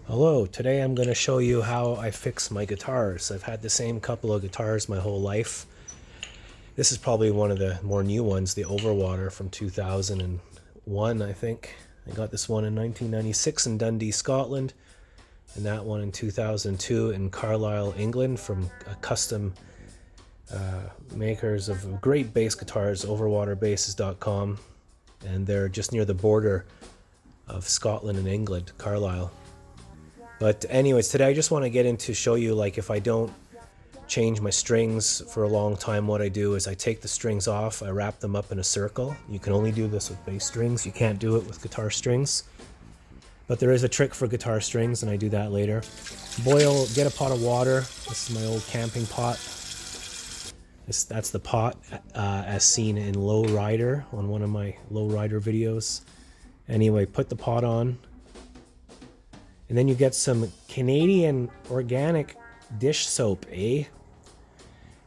Hello, today I'm going to show you how I fix my guitars. I've had the same couple of guitars my whole life. This is probably one of the more new ones, the Overwater from 2001, I think. I got this one in 1996 in Dundee, Scotland, and that one in 2002 in Carlisle, England, from a custom makers of great bass guitars, overwaterbases.com, and they're just near the border of Scotland and England, Carlisle. But anyways, today I just want to get into show you, like, if I don't change my strings for a long time, what I do is I take the strings off, I wrap them up in a circle. You can only do this with bass strings, you can't do it with guitar strings. But there is a trick for guitar strings, and I do that later. Get a pot of water. This is my old camping pot. That's the pot as seen in Low Rider, on one of my Low Rider videos. Anyway, put the pot on. And then you get some Canadian organic dish soap, eh?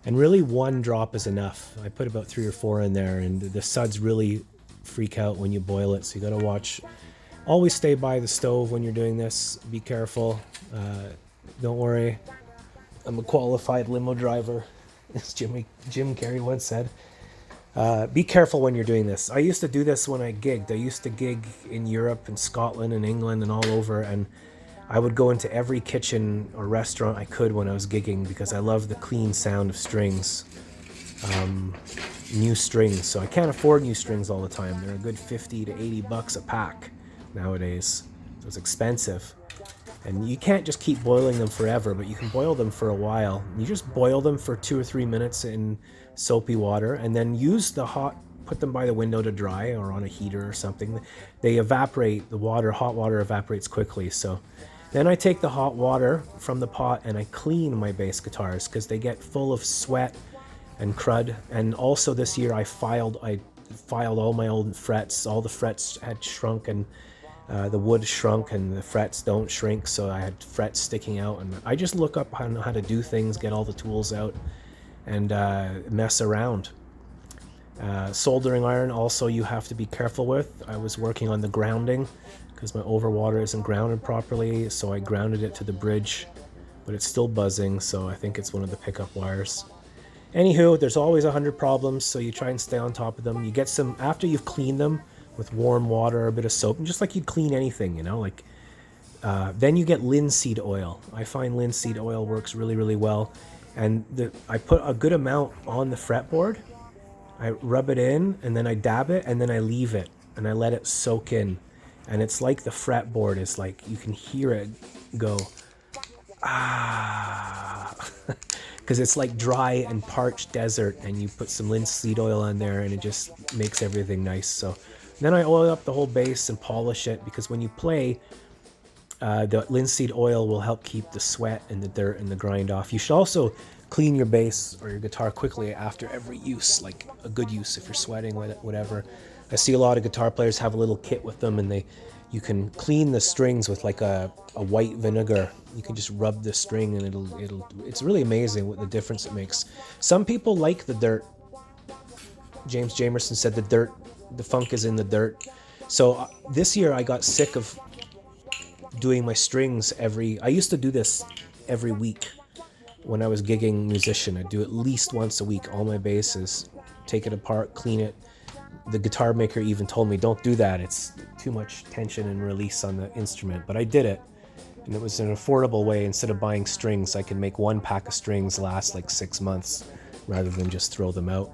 And really one drop is enough. I put about 3 or 4 in there, and the suds really freak out when you boil it. So you gotta watch. Always stay by the stove when you're doing this. Be careful. Don't worry. I'm a qualified limo driver, as Jim Carrey once said. Be careful when you're doing this. I used to do this when I gigged. I used to gig in Europe and Scotland and England and all over, and I would go into every kitchen or restaurant I could when I was gigging because I love the clean sound of strings. New strings. So I can't afford new strings all the time. They're a good 50 to 80 bucks a pack nowadays. So it's expensive. And you can't just keep boiling them forever, but you can boil them for a while. You just boil them for 2 or 3 minutes in soapy water, and then put them by the window to dry or on a heater or something. They evaporate, hot water evaporates quickly. So then I take the hot water from the pot and I clean my bass guitars because they get full of sweat and crud. And also this year I filed all my old frets. All the frets had shrunk, and the wood shrunk and the frets don't shrink, so I had frets sticking out. And I just look up how to do things, get all the tools out, and mess around. Soldering iron also you have to be careful with. I was working on the grounding because my Overwater isn't grounded properly, so I grounded it to the bridge, but it's still buzzing, so I think it's one of the pickup wires. Anywho, there's always 100 problems, so you try and stay on top of them. You get some, after you've cleaned them with warm water or a bit of soap, and just like you'd clean anything, then you get linseed oil. I find linseed oil works really, really well. And I put a good amount on the fretboard. I rub it in, and then I dab it, and then I leave it, and I let it soak in. And it's like the fretboard is like, you can hear it go, ah, because it's like dry and parched desert, and you put some linseed oil on there, and it just makes everything nice. So then I oil up the whole bass and polish it, because when you play, the linseed oil will help keep the sweat and the dirt and the grind off. You should also clean your bass or your guitar quickly after every use, like a good use if you're sweating, whatever. I see a lot of guitar players have a little kit with them, and you can clean the strings with like a white vinegar. You can just rub the string, and it's really amazing what the difference it makes. Some people like the dirt. James Jamerson said the funk is in the dirt. So this year I got sick of doing my strings I used to do this every week when I was gigging musician. I'd do at least once a week, all my basses, take it apart, clean it. The guitar maker even told me, don't do that, it's too much tension and release on the instrument. But I did it, and it was an affordable way. Instead of buying strings, I could make one pack of strings last like 6 months rather than just throw them out.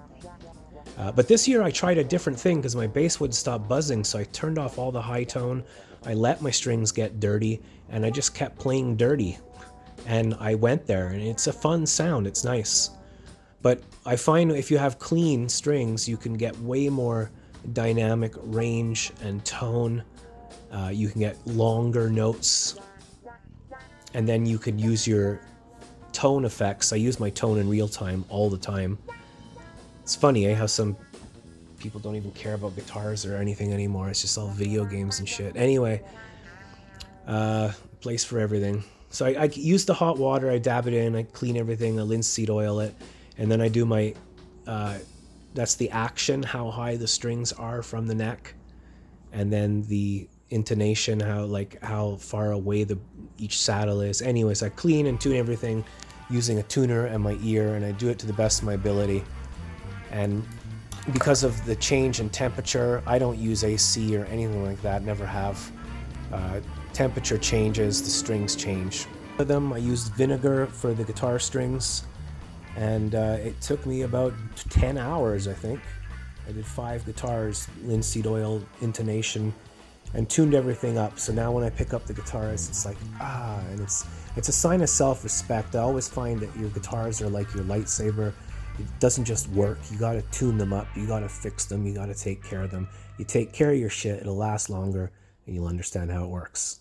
But this year I tried a different thing because my bass would stop buzzing, so I turned off all the high tone. I let my strings get dirty, and I just kept playing dirty. And I went there, and it's a fun sound, it's nice. But I find if you have clean strings, you can get way more dynamic range and tone. You can get longer notes, and then you could use your tone effects. I use my tone in real time all the time. It's funny, how some people don't even care about guitars or anything anymore. It's just all video games and shit. Anyway, place for everything. So I use the hot water, I dab it in, I clean everything, I linseed oil it, and then I do my, that's the action, how high the strings are from the neck. And then the intonation, how far away each saddle is. Anyways, I clean and tune everything using a tuner and my ear, and I do it to the best of my ability. And because of the change in temperature, I don't use AC or anything like that, never have. Temperature changes, the strings change. For them, I used vinegar for the guitar strings, and it took me about 10 hours, I think. I did 5 guitars, linseed oil, intonation, and tuned everything up. So now when I pick up the guitars, it's like, and it's a sign of self-respect. I always find that your guitars are like your lightsaber. It doesn't just work. You gotta tune them up, you gotta fix them, you gotta take care of them. You take care of your shit, it'll last longer, and you'll understand how it works.